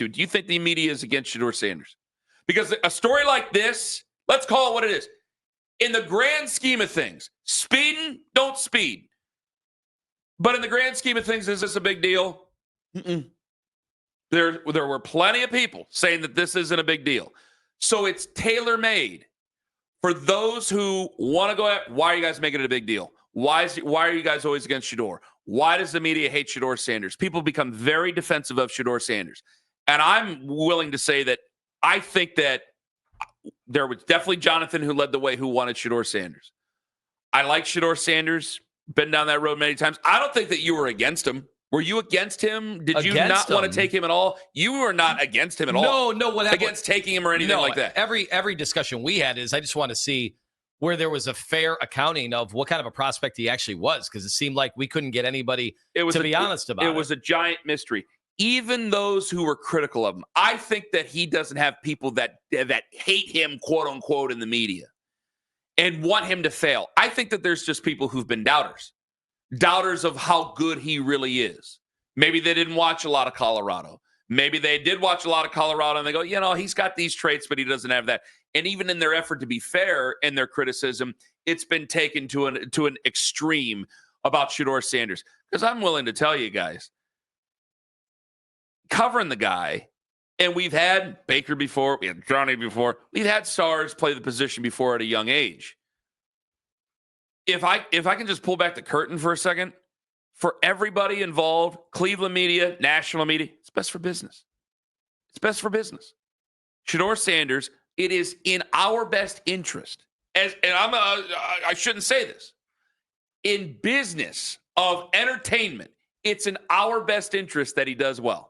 Dude, do you think the media is against Shedeur Sanders? Because a story like this, let's call it what it is. In the grand scheme of things, speeding, don't speed. But in the grand scheme of things, is this a big deal? There were plenty of people saying that this isn't a big deal. So it's tailor-made for those who want to go at, why are you guys making it a big deal? Why are you guys always against Shedeur? Why does the media hate Shedeur Sanders? People become very defensive of Shedeur Sanders. And I'm willing to say that I think that there was definitely Jonathan who led the way who wanted Shedeur Sanders. I like Shedeur Sanders. Been down that road many times. I don't think that you were against him. Were you against him? Did you not want to take him at all? You were not against him at all. No, against taking him or anything like that. Every discussion we had is I just want to see where there was a fair accounting of what kind of a prospect he actually was, because it seemed like we couldn't get anybody to be honest about it. It was a giant mystery. Even those who were critical of him, I think that he doesn't have people that hate him, quote unquote, in the media and want him to fail. I think that there's just people who've been doubters of how good he really is. Maybe they didn't watch a lot of Colorado. Maybe they did watch a lot of Colorado and they go, he's got these traits, but he doesn't have that. And even in their effort to be fair in their criticism, it's been taken to an extreme about Shedeur Sanders. Because I'm willing to tell you guys, covering the guy, and we've had Baker before, we had Johnny before, we've had stars play the position before at a young age. If I can just pull back the curtain for a second, for everybody involved, Cleveland media, national media, it's best for business. It's best for business. Shedeur Sanders, it is in our best interest. I shouldn't say this. In business of entertainment, it's in our best interest that he does well.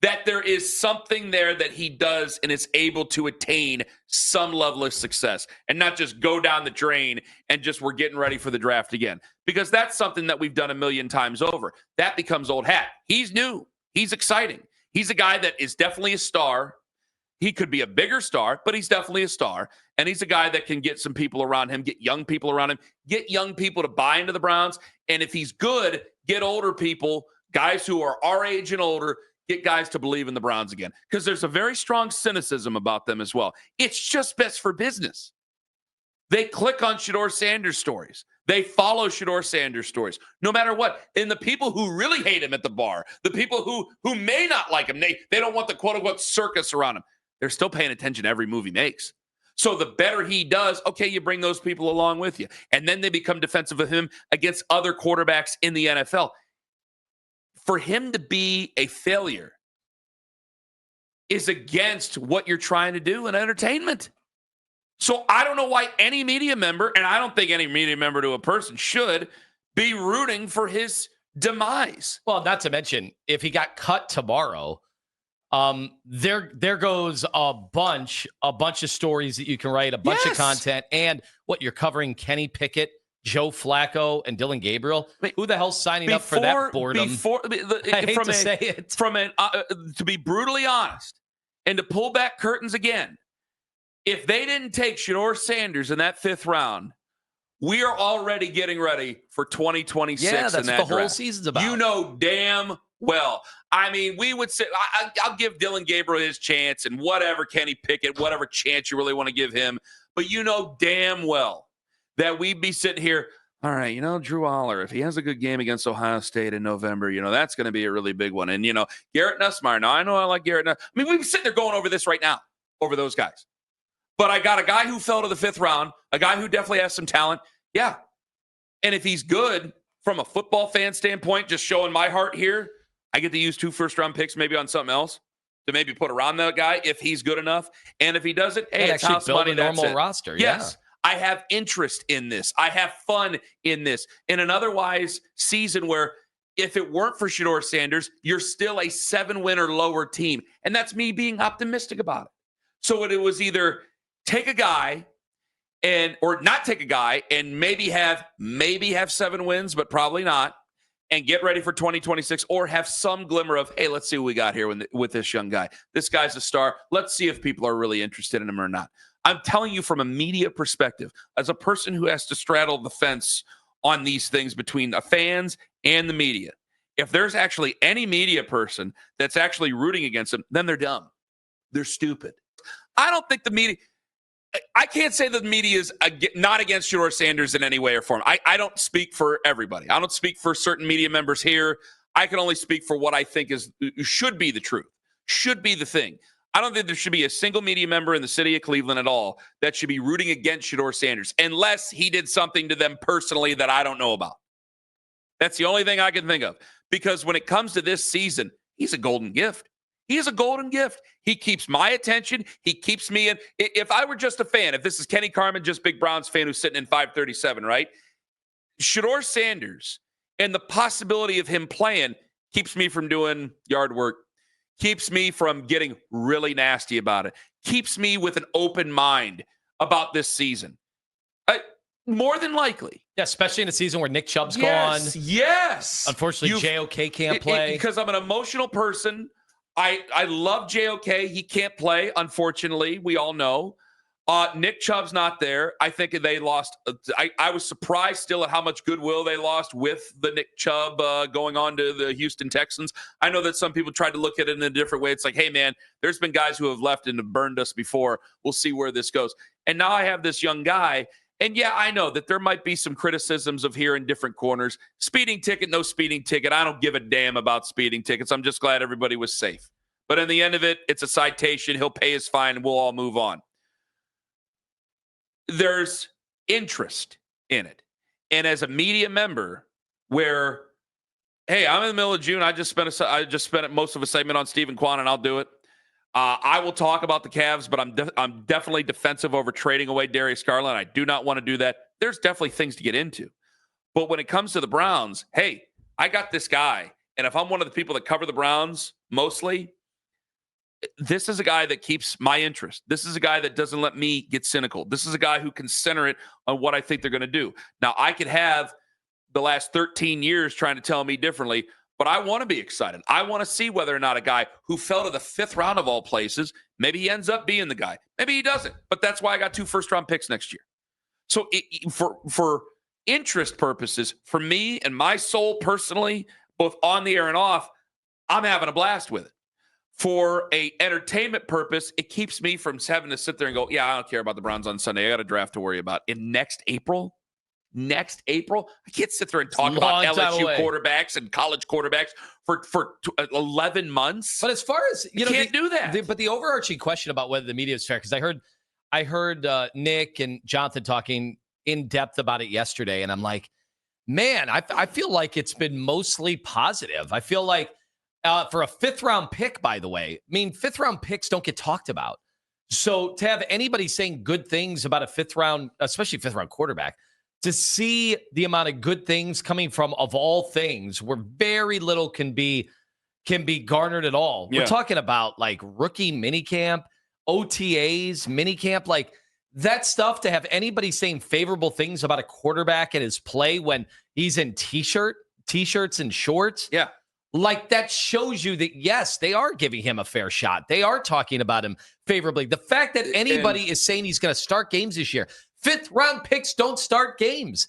That there is something there that he does and is able to attain some level of success and not just go down the drain and just we're getting ready for the draft again. Because that's something that we've done a million times over. That becomes old hat. He's new. He's exciting. He's a guy that is definitely a star. He could be a bigger star, but he's definitely a star. And he's a guy that can get some people around him, get young people around him, get young people to buy into the Browns. And if he's good, get older people, guys who are our age and older, get guys to believe in the Browns again, because there's a very strong cynicism about them as well. It's just best for business. They click on Shedeur Sanders stories. They follow Shedeur Sanders stories, no matter what. And the people who really hate him at the bar, the people who may not like him, they don't want the quote-unquote circus around him. They're still paying attention to every move he makes. So the better he does, okay, you bring those people along with you. And then they become defensive of him against other quarterbacks in the NFL. For him to be a failure is against what you're trying to do in entertainment. So I don't know why any media member, and I don't think any media member to a person should be rooting for his demise. Well, not to mention, if he got cut tomorrow, there goes a bunch of stories that you can write, a bunch of content, and what you're covering Kenny Pickett, Joe Flacco, and Dylan Gabriel. Who the hell's signing up for that boredom? I hate to say it. To be brutally honest, and to pull back curtains again, if they didn't take Shedeur Sanders in that 5th round, we are already getting ready for 2026. Yeah, that's in that what the whole draft. season's about. You know damn well. I mean, we would say, I'll give Dylan Gabriel his chance and whatever, Kenny Pickett, whatever chance you really want to give him. But you know damn well that we'd be sitting here, all right, Drew Aller, if he has a good game against Ohio State in November, that's going to be a really big one. And, Garrett Nussmeier, now I know I like Garrett Nussmeier. I mean, we'd be sitting there going over this right now, over those guys. But I got a guy who fell to the 5th round, a guy who definitely has some talent. Yeah. And if he's good from a football fan standpoint, just showing my heart here, I get to use 2 first-round picks maybe on something else to maybe put around that guy if he's good enough. And if he doesn't, hey, it's house money. Build a normal roster. Yes. Yeah. I have interest in this. I have fun in this. In an otherwise season where if it weren't for Shedeur Sanders, you're still a 7-win or lower team. And that's me being optimistic about it. So it was either take a guy or not take a guy and maybe have 7 wins, but probably not, and get ready for 2026, or have some glimmer of, hey, let's see what we got here with this young guy. This guy's a star. Let's see if people are really interested in him or not. I'm telling you from a media perspective, as a person who has to straddle the fence on these things between the fans and the media, if there's actually any media person that's actually rooting against him, then they're dumb. They're stupid. I don't think the media, I can't say that the media is not against Shedeur Sanders in any way or form. I don't speak for everybody. I don't speak for certain media members here. I can only speak for what I think should be the truth, should be the thing. I don't think there should be a single media member in the city of Cleveland at all that should be rooting against Shedeur Sanders unless he did something to them personally that I don't know about. That's the only thing I can think of. Because when it comes to this season, he's a golden gift. He is a golden gift. He keeps my attention. He keeps me in. If I were just a fan, if this is Kenny Carmen, just big Browns fan who's sitting in 537, right? Shedeur Sanders and the possibility of him playing keeps me from doing yard work, keeps me from getting really nasty about it, keeps me with an open mind about this season. More than likely. Yeah, especially in a season where Nick Chubb's gone. gone. Yes. Unfortunately, JOK can't play. Because I'm an emotional person. I love JOK. He can't play, unfortunately. We all know. Nick Chubb's not there. I think they lost. I was surprised still at how much goodwill they lost with the Nick Chubb going on to the Houston Texans. I know that some people tried to look at it in a different way. It's like, hey, man, there's been guys who have left and have burned us before. We'll see where this goes. And now I have this young guy. And yeah, I know that there might be some criticisms of here in different corners. Speeding ticket, no speeding ticket. I don't give a damn about speeding tickets. I'm just glad everybody was safe. But in the end of it, it's a citation. He'll pay his fine and we'll all move on. There's interest in it. And as a media member where, hey, I'm in the middle of June. I just spent most of a segment on Stephen Kwan and I'll do it. I will talk about the Cavs, but I'm definitely defensive over trading away Darius Garland. I do not want to do that. There's definitely things to get into. But when it comes to the Browns, hey, I got this guy. And if I'm one of the people that cover the Browns mostly, this is a guy that keeps my interest. This is a guy that doesn't let me get cynical. This is a guy who can center it on what I think they're going to do. Now, I could have the last 13 years trying to tell me differently, but I want to be excited. I want to see whether or not a guy who fell to the 5th round of all places, maybe he ends up being the guy. Maybe he doesn't. But that's why I got 2 first-round picks next year. So for interest purposes, for me and my soul personally, both on the air and off, I'm having a blast with it. For a entertainment purpose, it keeps me from having to sit there and go, yeah, I don't care about the Browns on Sunday. I got a draft to worry about. In next April, I can't sit there and talk about LSU quarterbacks and college quarterbacks for 11 months. But as far as, you can't do that. But the overarching question about whether the media is fair, because I heard Nick and Jonathan talking in depth about it yesterday, and I'm like, man, I feel like it's been mostly positive. I feel like for a 5th round pick, by the way, I mean, 5th round picks don't get talked about. So to have anybody saying good things about a 5th round, especially 5th round quarterback, to see the amount of good things coming from, of all things, where very little can be garnered at all. Yeah. We're talking about like rookie minicamp, OTAs, minicamp, like that stuff. To have anybody saying favorable things about a quarterback and his play when he's in t-shirts and shorts. Yeah. Like that shows you that, yes, they are giving him a fair shot. They are talking about him favorably. The fact that anybody is saying he's going to start games this year, 5th round picks don't start games.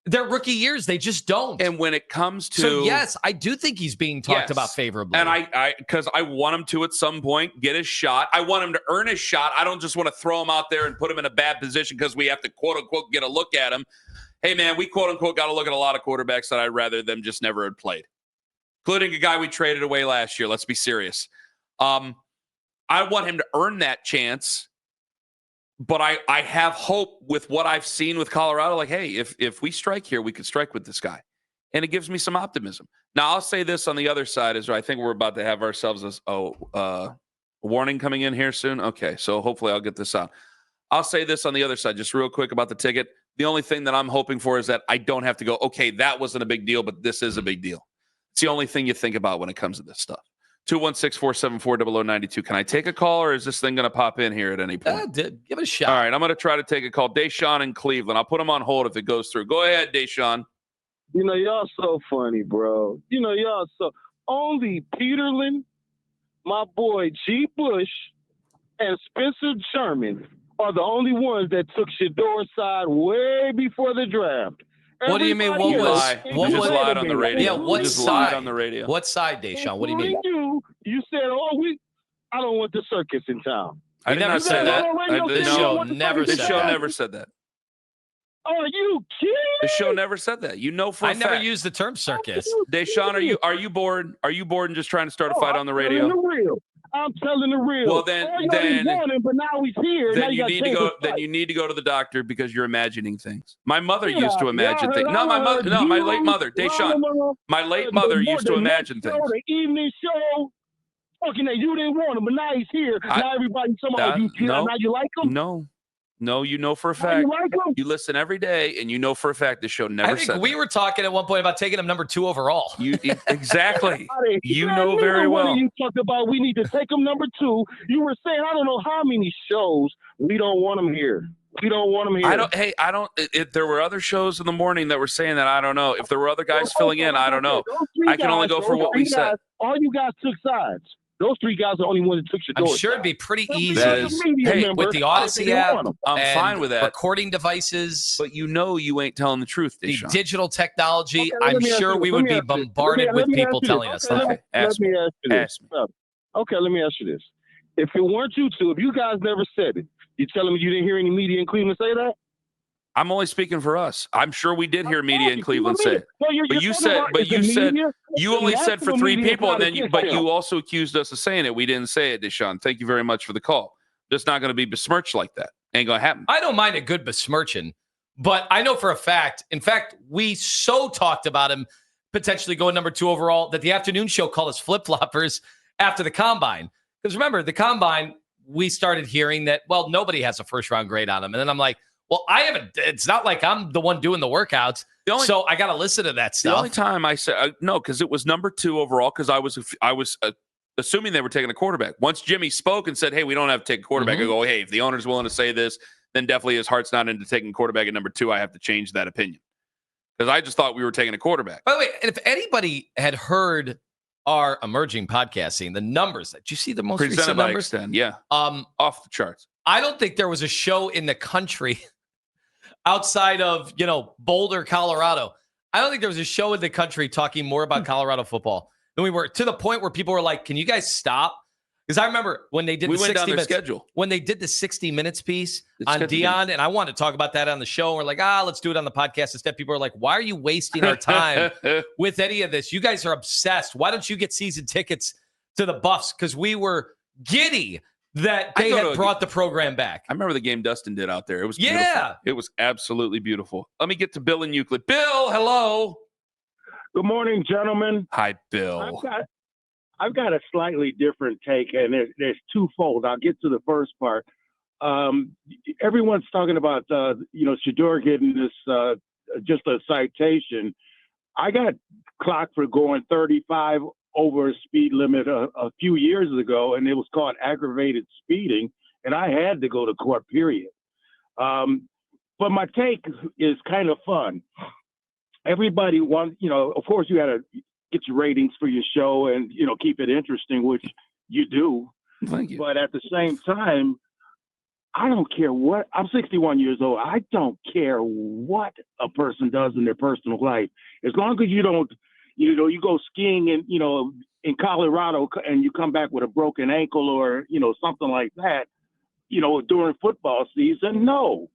Their rookie years, they just don't. And when it comes to, so yes, I do think he's being talked about favorably. And because I want him to at some point get his shot. I want him to earn his shot. I don't just want to throw him out there and put him in a bad position because we have to quote unquote get a look at him. Hey man, we quote unquote got to look at a lot of quarterbacks that I'd rather them just never had played, including a guy we traded away last year. Let's be serious. I want him to earn that chance. But I have hope with what I've seen with Colorado. Like, hey, if we strike here, we could strike with this guy. And it gives me some optimism. Now, I'll say this on the other side is I think we're about to have ourselves a warning coming in here soon. Okay, so hopefully I'll get this out. I'll say this on the other side, just real quick about the ticket. The only thing that I'm hoping for is that I don't have to go, okay, that wasn't a big deal, but this is a big deal. It's the only thing you think about when it comes to this stuff. 216-474-0092. Can I take a call, or is this thing going to pop in here at any point? Give it a shot. All right, I'm going to try to take a call. Deshaun in Cleveland. I'll put him on hold if it goes through. Go ahead, Deshaun. You know, y'all so funny, bro. You know, y'all so... Only Peterlin, my boy G. Bush, and Spencer Sherman are the only ones that took Shedeur side way before the draft. What do you mean? What You was? lie. What You just was? lied on the radio. Yeah, what You just side? lied on the radio. What side, Deshaun? What do you mean? You said, I don't want the circus in town. I did never not said say that. that. This show never said This show that. never said that. Are you kidding? The show never said that. You know for a I never fact. used the term circus. Deshaun, are you bored? Are you bored and just trying to start a fight on the radio? I'm telling the real. Well, then but now he's here. Then you need to go. Then you need to go to the doctor because you're imagining things. My mother Yeah, used to imagine things. No, my mother. No, my late mother, Deshaun. My late mother used to imagine things. The evening show. Okay, now you didn't want him, but now he's here. Now everybody's talking about you. Now you like him? No, you know for a fact. You like him? You listen every day, and you know for a fact this show never I think said we that. were talking at one point about taking him number 2 overall. Exactly. You know very well. You talked about we need to take him number 2. You were saying I don't know how many shows we don't want him here. We don't want him here. I don't. If there were other shows in the morning that were saying that, I don't know. If there were other guys filling in, I don't know. I can only go for what we said. All you guys took sides. Those 3 guys are the only ones that took Shedeur. I'm sure it'd be pretty easy with the Odyssey app. I'm fine with that. Recording devices. But you ain't telling the truth, Deshaun. The digital technology. I'm sure we would be bombarded with people telling us that. Let me ask you this. Okay, let me ask you this. If it weren't you two, if you guys never said it, you telling me you didn't hear any media in Cleveland say that? I'm only speaking for us. I'm sure we did hear media in Cleveland say it. But you only said for 3 people, and then you also accused us of saying it. We didn't say it, Deshaun. Thank you very much for the call. Just not going to be besmirched like that. Ain't going to happen. I don't mind a good besmirching, but I know for a fact. In fact, we so talked about him potentially going number 2 overall that the afternoon show called us flip-floppers after the combine. Because remember, the combine, we started hearing that, well, nobody has a first-round grade on him. And then I'm like, well, I haven't. It's not like I'm the one doing the workouts, so I got to listen to that stuff. The only time I said no, because it was number 2 overall. Because I was assuming they were taking a quarterback. Once Jimmy spoke and said, "Hey, we don't have to take a quarterback," I go, "Hey, if the owner's willing to say this, then definitely his heart's not into taking quarterback at number 2. I have to change that opinion." Because I just thought we were taking a quarterback. By the way, if anybody had heard our emerging podcast scene, the numbers, did you see the most recent numbers? Extend, yeah, off the charts. I don't think there was a show in the country outside of, Boulder, Colorado. I don't think there was a show in the country talking more about Colorado football than we were, to the point where people were like, can you guys stop? Because I remember when they did the 60 minutes schedule. When they did the 60 minutes piece on Deion, and I wanted to talk about that on the show. And we're like, let's do it on the podcast instead. People are like, why are you wasting our time with any of this? You guys are obsessed. Why don't you get season tickets to the Buffs? Because we were giddy that they had brought the program back. I remember the game Dustin did out there. It was beautiful. It was absolutely beautiful. Let me get to Bill in Euclid. Bill, hello. Good morning, gentlemen. Hi, Bill. I've got a slightly different take, and there's twofold. I'll get to the first part. Everyone's talking about Shedeur getting this just a citation. I got clocked for going 35 over a speed limit a few years ago, and it was called aggravated speeding, and I had to go to court, period. But my take is kind of fun. Everybody wants, of course you got to get your ratings for your show and, keep it interesting, which you do. Thank you. But at the same time, I don't care what, I'm 61 years old. I don't care what a person does in their personal life. As long as you don't, you go skiing in Colorado and you come back with a broken ankle or, something like that, during football season. No.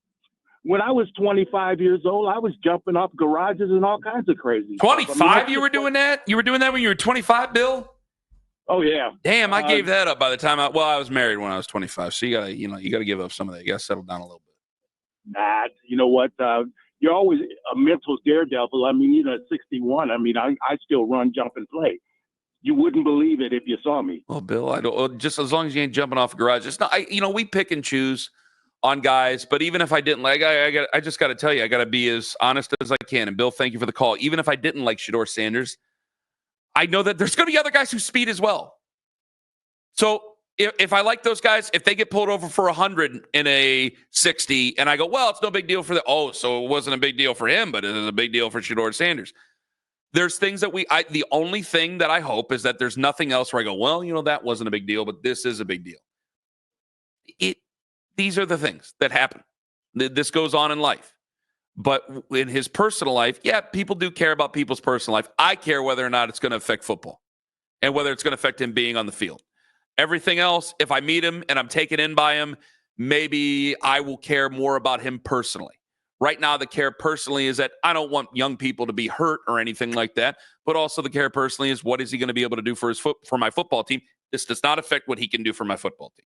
When I was 25 years old, I was jumping off garages and all kinds of crazy 25? You were doing that? You were doing that when you were 25, Bill? Oh, yeah. Damn, I gave that up by the time I was married when I was 25. So you gotta give up some of that. You gotta settle down a little bit. Nah, you know what? You're always a mental daredevil. I mean, even at 61, I still run, jump, and play. You wouldn't believe it if you saw me. Well, Bill, I don't. Just as long as you ain't jumping off a garage, it's not. We pick and choose on guys. But even if I didn't like, I just got to tell you, I got to be as honest as I can. And Bill, thank you for the call. Even if I didn't like Shedeur Sanders, I know that there's going to be other guys who speed as well. So if I like those guys, if they get pulled over for 100 in a 60, and I go, well, it's no big deal for so it wasn't a big deal for him, but it is a big deal for Shedeur Sanders. There's things that the only thing that I hope is that there's nothing else where I go, well, that wasn't a big deal, but this is a big deal. These are the things that happen. This goes on in life. But in his personal life, yeah, people do care about people's personal life. I care whether or not it's going to affect football and whether it's going to affect him being on the field. Everything else, if I meet him and I'm taken in by him, maybe I will care more about him personally. Right now, the care personally is that I don't want young people to be hurt or anything like that. But also the care personally is what is he going to be able to do for my football team? This does not affect what he can do for my football team.